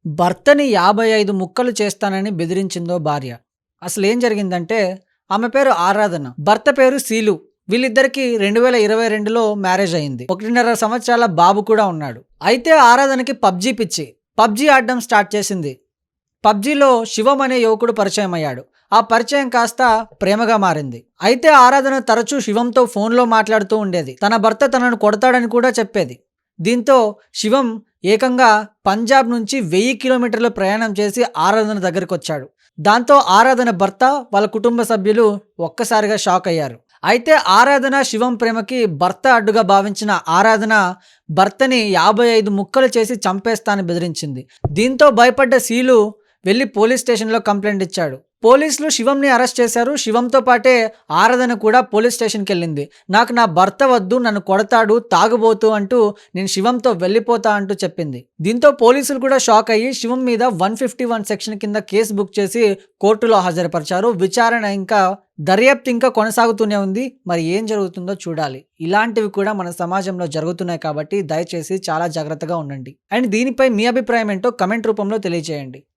భర్తని 55 ముక్కలు చేస్తానని బెదిరించిందో భార్య. అసలేం జరిగిందంటే, ఆమె పేరు ఆరాధన. భర్త పేరు శీలు. వీళ్ళిద్దరికీ 2022లో మ్యారేజ్ అయింది. 1.5 సంవత్సరాల బాబు కూడా ఉన్నాడు. అయితే ఆరాధనకి పబ్‌జీ పిచ్చి. పబ్‌జీ ఆడడం స్టార్ట్ చేసింది. పబ్‌జీలో శివం అనే యువకుడు పరిచయమయ్యాడు. ఆ పరిచయం కాస్త ప్రేమగా మారింది. అయితే ఆరాధన తరచూ శివంతో ఫోన్‌లో మాట్లాడుతూ ఉండేది. తన భర్త తనను కొడతాడని కూడా చెప్పేది. దీంతో శివం ఏకంగా పంజాబ్ నుంచి 1000 కిలోమీటర్లు ప్రయాణం చేసి ఆరాధన దగ్గరకొచ్చాడు. దాంతో ఆరాధన భర్త, వాళ్ళ కుటుంబ సభ్యులు ఒక్కసారిగా షాక్ అయ్యారు. అయితే ఆరాధన, శివం ప్రేమకి భర్త అడ్డుగా భావించిన ఆరాధన భర్తని 55 ముక్కలు చేసి చంపేస్తా అని బెదిరించింది. దీంతో భయపడ్డ శీలు వెళ్లి పోలీస్ స్టేషన్‌లో కంప్లెయింట్ ఇచ్చాడు. పోలీసులు శివంని అరెస్ట్ చేశారు. శివంతో పాటే ఆరాధన కూడా పోలీస్ స్టేషన్‌కెళ్ళింది. నాకు నా భర్త వద్దు, నన్ను కొడతాడు, తాగుబోతు అంటూ నేను శివంతో వెళ్ళిపోతా అంటూ చెప్పింది. దీంతో పోలీసులు కూడా షాక్ అయ్యి శివం మీద 151 సెక్షన్ కింద కేసు బుక్ చేసి కోర్టులో హాజరుపరిచారు. విచారణ ఇంకా దర్యాప్తు ఇంకా కొనసాగుతూనే ఉంది. మరి ఏం జరుగుతుందో చూడాలి. ఇలాంటివి కూడా మన సమాజంలో జరుగుతున్నాయి కాబట్టి దయచేసి చాలా జాగ్రత్తగా ఉండండి. అండ్ దీనిపై మీ అభిప్రాయం ఏంటో కమెంట్ రూపంలో తెలియజేయండి.